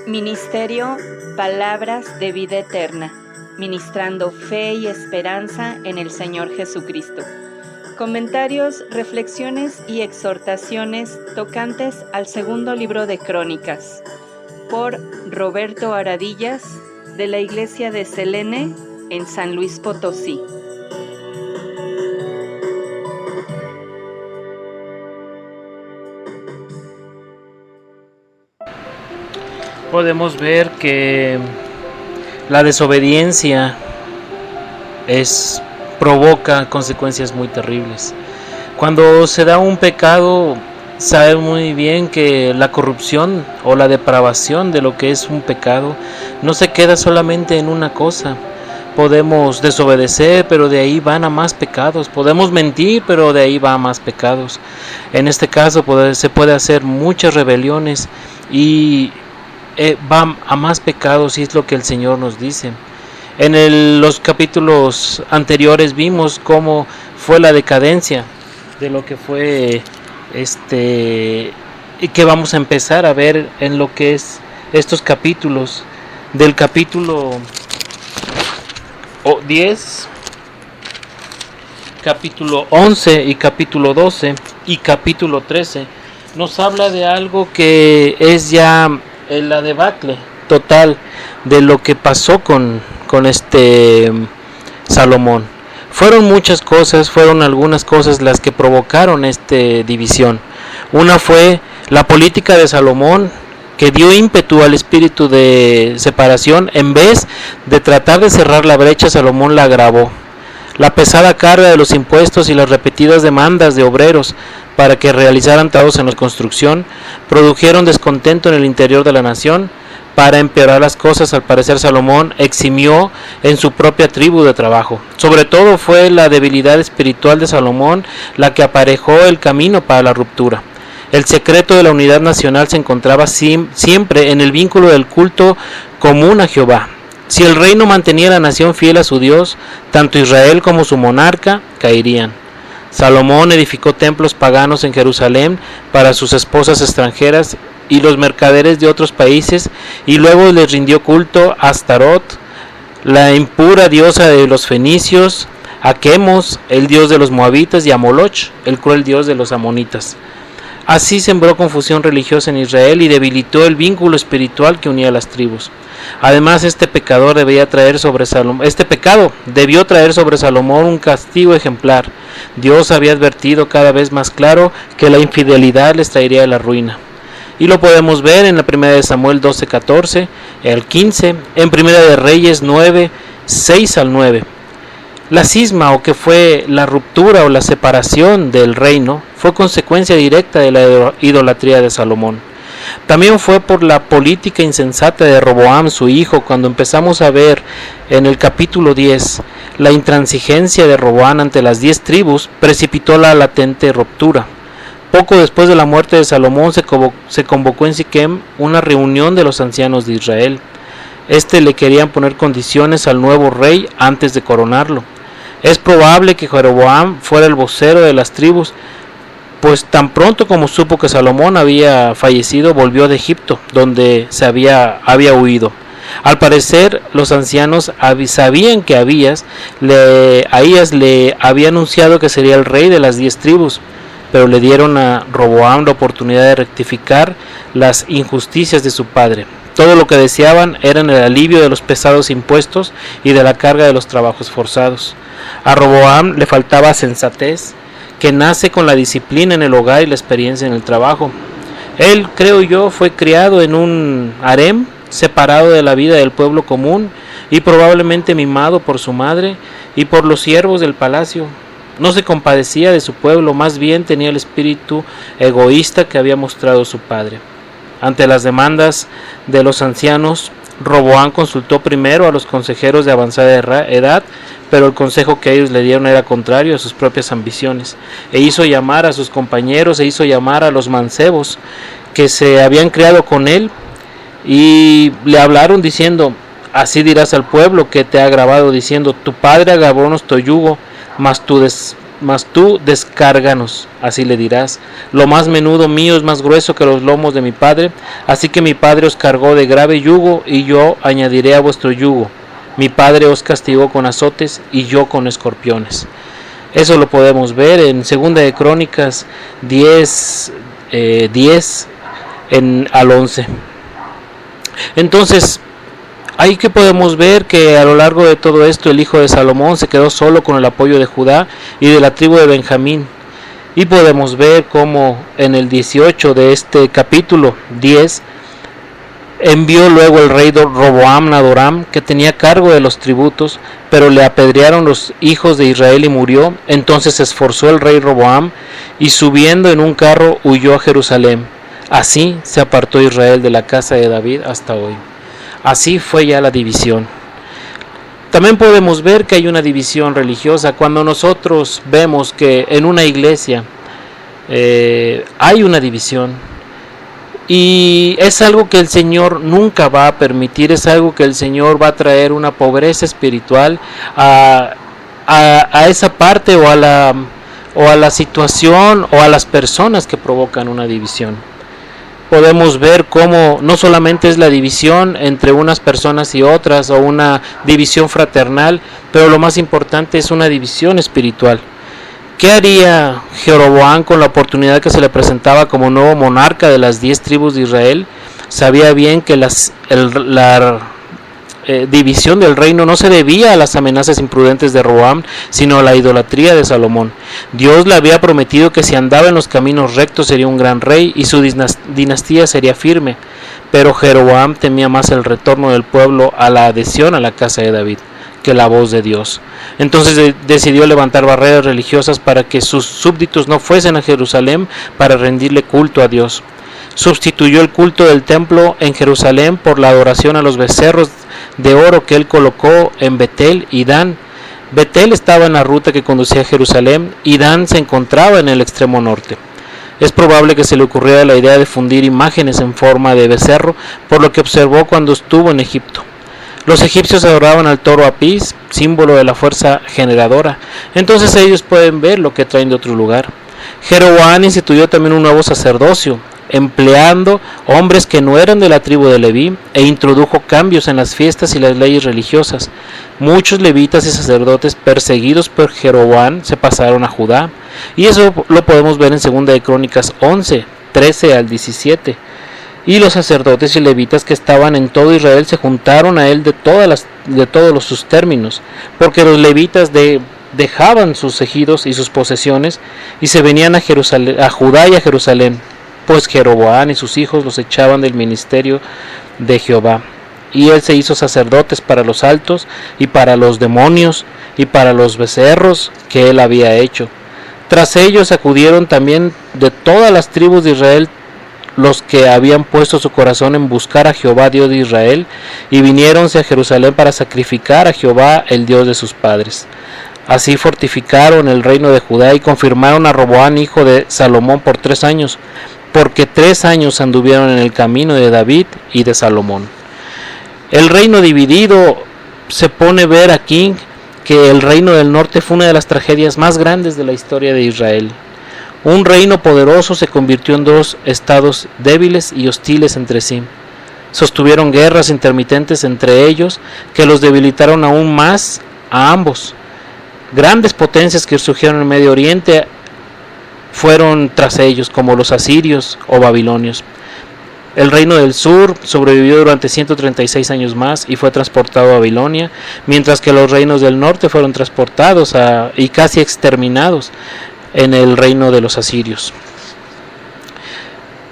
Ministerio Palabras de Vida Eterna, ministrando fe y esperanza en el Señor Jesucristo. Comentarios, reflexiones y exhortaciones tocantes al segundo libro de Crónicas, por Roberto Aradillas, de la Iglesia de Selene, en San Luis Potosí. Podemos ver que la desobediencia provoca consecuencias muy terribles. Cuando se da un pecado, sabemos muy bien que la corrupción o la depravación de lo que es un pecado no se queda solamente en una cosa. Podemos desobedecer, pero de ahí van a más pecados. Podemos mentir, pero de ahí va a más pecados. En este caso se puede hacer muchas rebeliones y va a más pecados, y es lo que el Señor nos dice. En los capítulos anteriores vimos cómo fue la decadencia de lo que fue y que vamos a empezar a ver en lo que es estos capítulos, del capítulo 10, capítulo 11 y capítulo 12 y capítulo 13. Nos habla de algo que es ya la debacle total de lo que pasó con Salomón. Fueron muchas cosas, fueron algunas cosas las que provocaron esta división. Una fue la política de Salomón, que dio ímpetu al espíritu de separación. En vez de tratar de cerrar la brecha, Salomón la agravó. La pesada carga de los impuestos y las repetidas demandas de obreros para que realizaran trabajos en la construcción produjeron descontento en el interior de la nación. Para empeorar las cosas, al parecer Salomón eximió en su propia tribu de trabajo. Sobre todo fue la debilidad espiritual de Salomón la que aparejó el camino para la ruptura. El secreto de la unidad nacional se encontraba siempre en el vínculo del culto común a Jehová. Si el rey no mantenía la nación fiel a su Dios, tanto Israel como su monarca caerían. Salomón edificó templos paganos en Jerusalén para sus esposas extranjeras y los mercaderes de otros países, y luego les rindió culto a Astarot, la impura diosa de los fenicios, a Quemos, el dios de los moabitas, y a Moloch, el cruel dios de los amonitas. Así sembró confusión religiosa en Israel y debilitó el vínculo espiritual que unía a las tribus. Además, este pecado debió traer sobre Salomón un castigo ejemplar. Dios había advertido cada vez más claro que la infidelidad les traería la ruina. Y lo podemos ver en la primera de Samuel 12:14 al 15, en primera de Reyes 9:6 al 9. La cisma, o que fue la ruptura o la separación del reino, fue consecuencia directa de la idolatría de Salomón. También fue por la política insensata de Roboam, su hijo. Cuando empezamos a ver en el capítulo 10 la intransigencia de Roboam ante las 10 tribus, precipitó la latente ruptura. Poco después de la muerte de Salomón se convocó en Siquem una reunión de los ancianos de Israel. Le querían poner condiciones al nuevo rey antes de coronarlo. Es probable que Jeroboam fuera el vocero de las tribus, pues tan pronto como supo que Salomón había fallecido, volvió de Egipto, donde había huido. Al parecer, los ancianos sabían que Ahías le había anunciado que sería el rey de las 10 tribus, pero le dieron a Roboam la oportunidad de rectificar las injusticias de su padre. Todo lo que deseaban era el alivio de los pesados impuestos y de la carga de los trabajos forzados. A Roboam le faltaba sensatez, que nace con la disciplina en el hogar y la experiencia en el trabajo. Él, creo yo, fue criado en un harem, separado de la vida del pueblo común y probablemente mimado por su madre y por los siervos del palacio. No se compadecía de su pueblo, más bien tenía el espíritu egoísta que había mostrado su padre. Ante las demandas de los ancianos, Roboam consultó primero a los consejeros de avanzada edad, pero el consejo que ellos le dieron era contrario a sus propias ambiciones. Hizo llamar a sus compañeros, hizo llamar a los mancebos que se habían criado con él, y le hablaron diciendo: así dirás al pueblo que te ha agravado, diciendo: tu padre agravó nuestro yugo, mas tu mas tú descárganos, así le dirás. Lo más menudo mío es más grueso que los lomos de mi padre, así que mi padre os cargó de grave yugo, y yo añadiré a vuestro yugo. Mi padre os castigó con azotes, y yo con escorpiones. Eso lo podemos ver en 2 de Crónicas 10 al 11. Entonces, ahí que podemos ver que a lo largo de todo esto el hijo de Salomón se quedó solo con el apoyo de Judá y de la tribu de Benjamín. Y podemos ver cómo en el 18 de este capítulo 10 envió luego el rey Roboam a Doram, que tenía cargo de los tributos, pero le apedrearon los hijos de Israel y murió. Entonces se esforzó el rey Roboam y subiendo en un carro huyó a Jerusalén. Así se apartó Israel de la casa de David hasta hoy. Así fue ya la división. También podemos ver que hay una división religiosa. Cuando nosotros vemos que en una iglesia hay una división, y es algo que el Señor nunca va a permitir, es algo que el Señor va a traer una pobreza espiritual a esa parte o a la situación o a las personas que provocan una división. Podemos ver cómo no solamente es la división entre unas personas y otras o una división fraternal, pero lo más importante es una división espiritual. ¿Qué haría Jeroboam con la oportunidad que se le presentaba como nuevo monarca de las 10 tribus de Israel? Sabía bien que la división del reino no se debía a las amenazas imprudentes de Roboam, sino a la idolatría de Salomón. Dios le había prometido que si andaba en los caminos rectos sería un gran rey y su dinastía sería firme, pero Jeroboam temía más el retorno del pueblo a la adhesión a la casa de David que la voz de Dios. Entonces decidió levantar barreras religiosas para que sus súbditos no fuesen a Jerusalén para rendirle culto a Dios. Sustituyó el culto del templo en Jerusalén por la adoración a los becerros de oro que él colocó en Betel y Dan. Betel estaba en la ruta que conducía a Jerusalén y Dan se encontraba en el extremo norte. Es probable que se le ocurriera la idea de fundir imágenes en forma de becerro, por lo que observó cuando estuvo en Egipto. Los egipcios adoraban al toro Apis, símbolo de la fuerza generadora. Entonces ellos pueden ver lo que traen de otro lugar. Jeroboam instituyó también un nuevo sacerdocio, empleando hombres que no eran de la tribu de Leví, e introdujo cambios en las fiestas y las leyes religiosas. Muchos levitas y sacerdotes perseguidos por Jeroboam se pasaron a Judá, y eso lo podemos ver en 2 de Crónicas 11, 13 al 17. Y los sacerdotes y levitas que estaban en todo Israel se juntaron a él de todos sus términos, porque los levitas dejaban sus ejidos y sus posesiones y se venían a Judá y a Jerusalén, pues Jeroboam y sus hijos los echaban del ministerio de Jehová. Y él se hizo sacerdotes para los altos y para los demonios y para los becerros que él había hecho. Tras ellos acudieron también de todas las tribus de Israel los que habían puesto su corazón en buscar a Jehová Dios de Israel, y viniéronse a Jerusalén para sacrificar a Jehová el Dios de sus padres. Así fortificaron el reino de Judá y confirmaron a Roboam hijo de Salomón por 3 años, porque 3 años anduvieron en el camino de David y de Salomón. El reino dividido se pone ver aquí que el reino del norte fue una de las tragedias más grandes de la historia de Israel. Un reino poderoso se convirtió en 2 estados débiles y hostiles entre sí. Sostuvieron guerras intermitentes entre ellos que los debilitaron aún más a ambos. Grandes potencias que surgieron en el Medio Oriente fueron tras ellos, como los asirios o babilonios. El reino del sur sobrevivió durante 136 años más y fue transportado a Babilonia, mientras que los reinos del norte fueron transportados y casi exterminados en el reino de los asirios.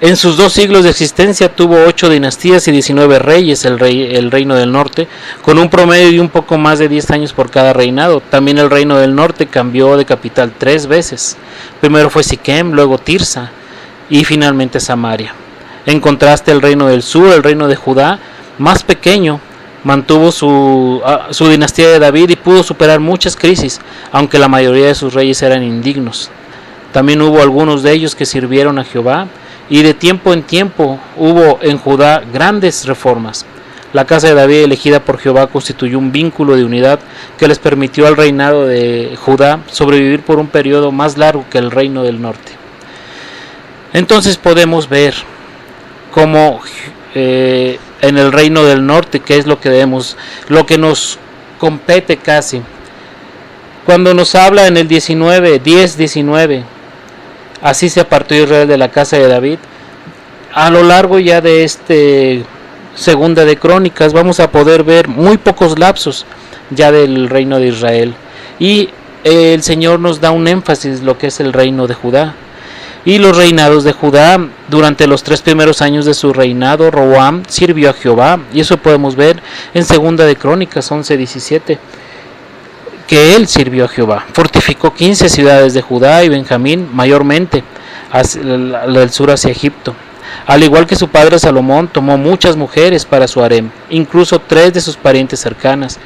En sus 2 siglos de existencia tuvo 8 dinastías y 19 reyes el reino del norte, con un promedio de un poco más de 10 años por cada reinado. También el reino del norte cambió de capital 3 veces. Primero fue Siquem, luego Tirsa y finalmente Samaria. En contraste, el reino del sur, el reino de Judá, más pequeño, mantuvo su dinastía de David y pudo superar muchas crisis, aunque la mayoría de sus reyes eran indignos. También hubo algunos de ellos que sirvieron a Jehová, y de tiempo en tiempo hubo en Judá grandes reformas. La casa de David, elegida por Jehová, constituyó un vínculo de unidad que les permitió al reinado de Judá sobrevivir por un periodo más largo que el reino del norte. Entonces podemos ver cómo en el reino del norte, que es lo que nos compete casi, cuando nos habla en el 10:19, así se apartó Israel de la casa de David. A lo largo ya de Segunda de Crónicas vamos a poder ver muy pocos lapsos ya del reino de Israel, y el Señor nos da un énfasis lo que es el reino de Judá. Y los reinados de Judá, durante los 3 primeros años de su reinado, Roboam sirvió a Jehová, y eso podemos ver en Segunda de Crónicas 11:17, que él sirvió a Jehová. Fortificó 15 ciudades de Judá y Benjamín, mayormente al sur hacia Egipto. Al igual que su padre Salomón, tomó muchas mujeres para su harem, incluso 3 de sus parientes cercanas,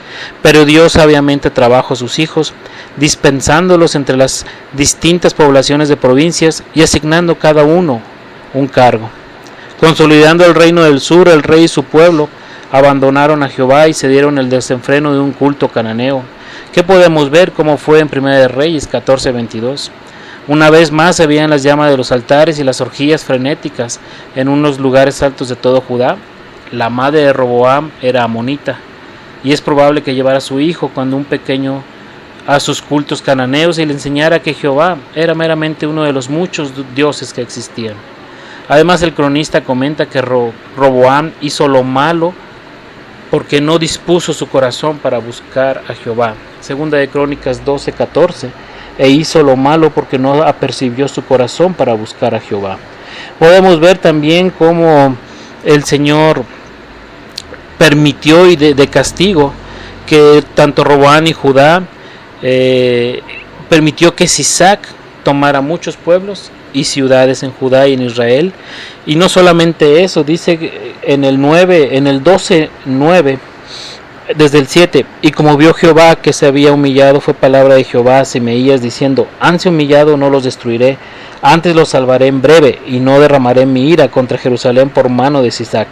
pero dio sabiamente trabajo a sus hijos, dispensándolos entre las distintas poblaciones de provincias y asignando cada uno un cargo. Consolidando el reino del sur, el rey y su pueblo abandonaron a Jehová y se dieron el desenfreno de un culto cananeo, que podemos ver como fue en Primera de Reyes 14:22. Una vez más se veían las llamas de los altares y las orgías frenéticas en unos lugares altos de todo Judá. La madre de Roboam era amonita, y es probable que llevara a su hijo cuando un pequeño a sus cultos cananeos y le enseñara que Jehová era meramente uno de los muchos dioses que existían. Además, el cronista comenta que Roboam hizo lo malo porque no dispuso su corazón para buscar a Jehová. Segunda de Crónicas 12:14. E hizo lo malo porque no apercibió su corazón para buscar a Jehová. Podemos ver también cómo el Señor permitió y de castigo que tanto Roboam y Judá permitió que Sisac tomara muchos pueblos y ciudades en Judá y en Israel. Y no solamente eso, dice en el 12:9, desde el 7, y como vio Jehová que se había humillado, fue palabra de Jehová a Semeías diciendo: hanse humillado, no los destruiré, antes los salvaré en breve, y no derramaré mi ira contra Jerusalén por mano de Sisac,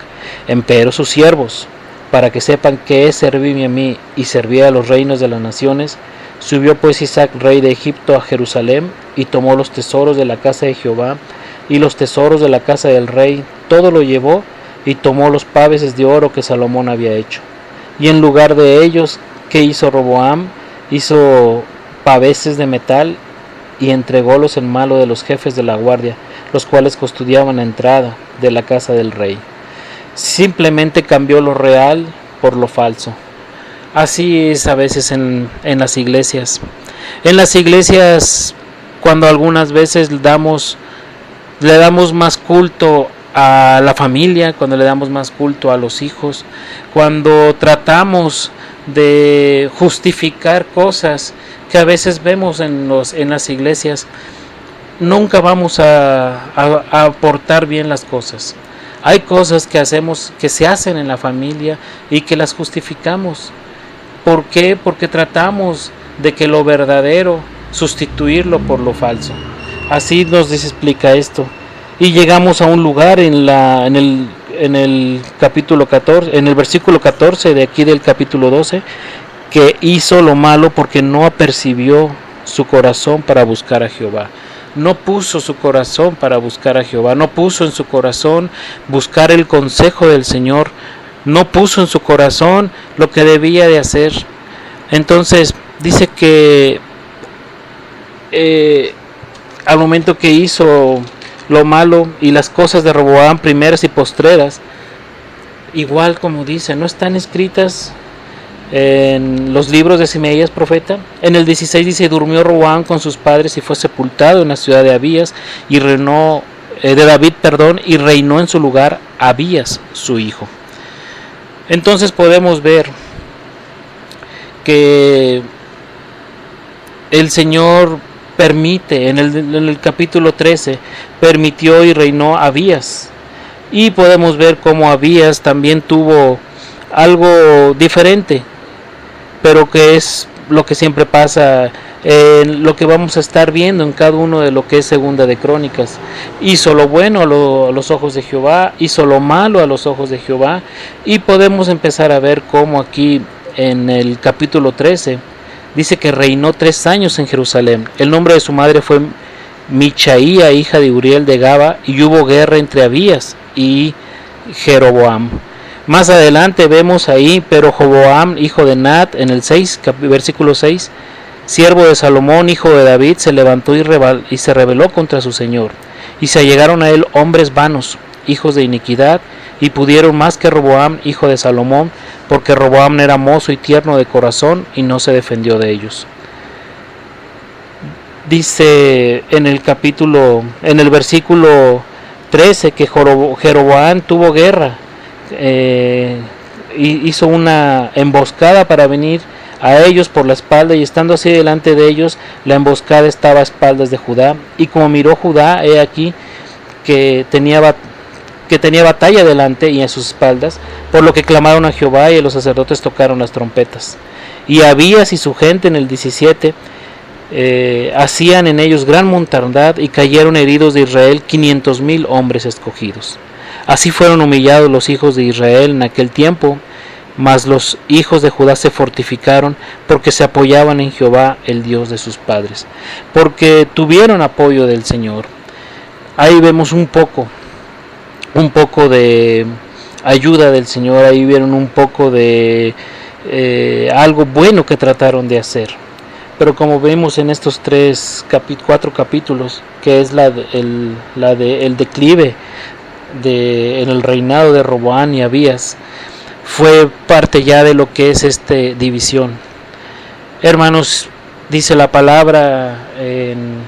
empero sus siervos, para que sepan que es servirme a mí y servir a los reinos de las naciones. Subió pues Sisac, rey de Egipto, a Jerusalén, y tomó los tesoros de la casa de Jehová y los tesoros de la casa del rey, todo lo llevó, y tomó los paveses de oro que Salomón había hecho. Y en lugar de ellos, ¿qué hizo Roboam? Hizo paveses de metal y entrególos en mano de los jefes de la guardia, los cuales custodiaban la entrada de la casa del rey. Simplemente cambió lo real por lo falso. Así es a veces en las iglesias. En las iglesias, cuando algunas veces le damos más culto a la familia, cuando le damos más culto a los hijos, cuando tratamos de justificar cosas que a veces vemos en las iglesias, nunca vamos a aportar bien las cosas. Hay cosas que se hacen en la familia y que las justificamos. ¿Por qué? Porque tratamos de que lo verdadero sustituirlo por lo falso. Así nos explica esto. Y llegamos a un lugar en el capítulo 14, en el versículo 14 de aquí del capítulo 12, que hizo lo malo porque no apercibió su corazón para buscar a Jehová. No puso su corazón para buscar a Jehová, no puso en su corazón buscar el consejo del Señor, no puso en su corazón lo que debía de hacer. Entonces dice que al momento que hizo lo malo y las cosas de Roboam, primeras y postreras, igual como dice, no están escritas en los libros de Semeías profeta. En el 16 dice: durmió Roboam con sus padres y fue sepultado en la ciudad de Abías y David, y reinó en su lugar Abías su hijo. Entonces podemos ver que el Señor permite, en el capítulo 13, permitió y reinó Abías. Y podemos ver cómo Abías también tuvo algo diferente, pero que es lo que siempre pasa lo que vamos a estar viendo en cada uno de lo que es Segunda de Crónicas. Hizo lo bueno a los ojos de Jehová, hizo lo malo a los ojos de Jehová, y podemos empezar a ver cómo aquí en el capítulo 13 dice que reinó 3 años en Jerusalén. El nombre de su madre fue Michaía, hija de Uriel de Gaba, y hubo guerra entre Abías y Jeroboam. Más adelante vemos ahí, pero Jeroboam, hijo de Nat, en el 6, versículo 6, siervo de Salomón, hijo de David, se levantó y se rebeló contra su señor, y se allegaron a él hombres vanos, hijos de iniquidad, y pudieron más que Roboam, hijo de Salomón, porque Roboam era mozo y tierno de corazón, y no se defendió de ellos. Dice en el versículo 13 que Jeroboam tuvo guerra, hizo una emboscada para venir a ellos por la espalda, y estando así delante de ellos, la emboscada estaba a espaldas de Judá, y como miró Judá, he aquí que tenía batalla delante y a sus espaldas, por lo que clamaron a Jehová, y los sacerdotes tocaron las trompetas. Y Abías y su gente en el 17 hacían en ellos gran mortandad, y cayeron heridos de Israel 500,000 hombres escogidos. Así fueron humillados los hijos de Israel en aquel tiempo, mas los hijos de Judá se fortificaron, porque se apoyaban en Jehová, el Dios de sus padres, porque tuvieron apoyo del Señor. Ahí vemos un poco de ayuda del Señor, ahí vieron un poco de algo bueno que trataron de hacer. Pero como vemos en estos 4 capítulos, que es el declive en el reinado de Roboam y Abías, fue parte ya de lo que es esta división. Hermanos, dice la palabra en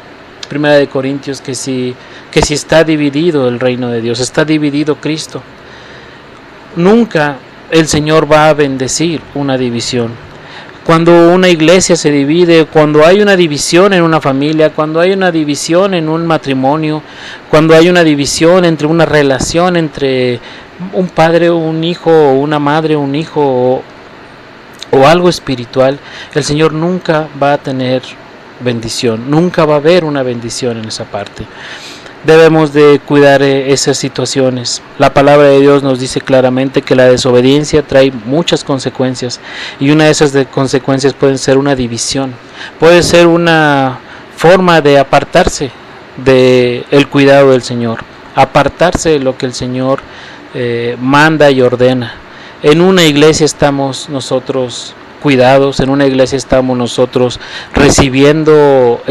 1 Corintios que si está dividido el reino de Dios, está dividido Cristo, nunca el Señor va a bendecir una división. Cuando una iglesia se divide, cuando hay una división en una familia, cuando hay una división en un matrimonio, cuando hay una división entre una relación entre un padre o un hijo, o una madre o un hijo, o algo espiritual, el Señor nunca va a tener bendición, nunca va a haber una bendición en esa parte. Debemos de cuidar esas situaciones. La palabra de Dios nos dice claramente que la desobediencia trae muchas consecuencias, y una de esas consecuencias puede ser una división, puede ser una forma de apartarse del cuidado del Señor, apartarse de lo que el Señor manda y ordena. En una iglesia estamos nosotros cuidados, en una iglesia estamos nosotros recibiendo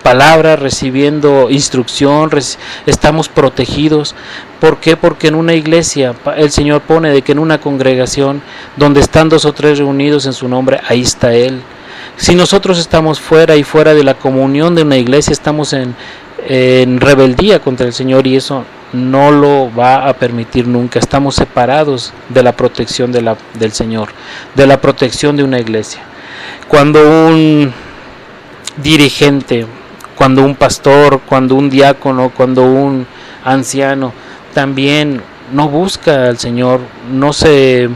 palabra, recibiendo instrucción, estamos protegidos. ¿Por qué? Porque en una iglesia el Señor pone de que en una congregación donde están 2 o 3 reunidos en su nombre, ahí está Él. Si nosotros estamos fuera de la comunión de una iglesia, estamos en rebeldía contra el Señor, y eso no lo va a permitir nunca. Estamos separados de la protección del Señor, de la protección de una iglesia. Cuando un dirigente, cuando un pastor, cuando un diácono, cuando un anciano también no busca al Señor, no se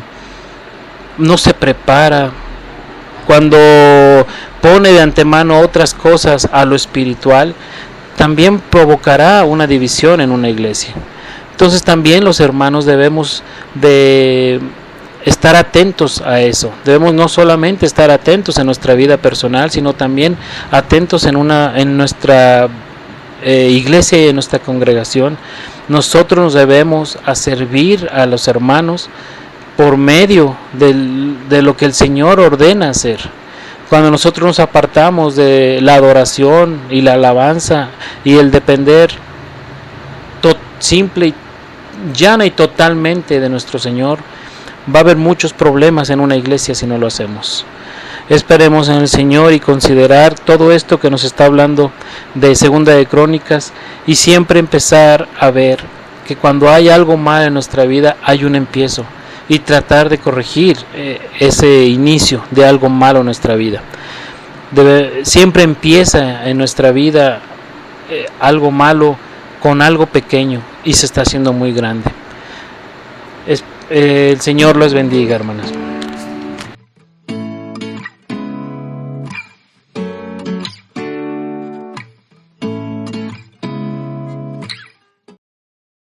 prepara, cuando pone de antemano otras cosas a lo espiritual, también provocará una división en una iglesia. Entonces también los hermanos debemos de estar atentos a eso. Debemos no solamente estar atentos en nuestra vida personal, sino también atentos en nuestra iglesia y en nuestra congregación. Nosotros nos debemos a servir a los hermanos por medio de lo que el Señor ordena hacer. Cuando nosotros nos apartamos de la adoración y la alabanza y el depender simple, llana y totalmente de nuestro Señor, va a haber muchos problemas en una iglesia si no lo hacemos. Esperemos en el Señor y considerar todo esto que nos está hablando de Segunda de Crónicas, y siempre empezar a ver que cuando hay algo mal en nuestra vida hay un empiezo, y tratar de corregir ese inicio de algo malo en nuestra vida. Siempre empieza en nuestra vida algo malo con algo pequeño y se está haciendo muy grande. El Señor los bendiga, hermanas.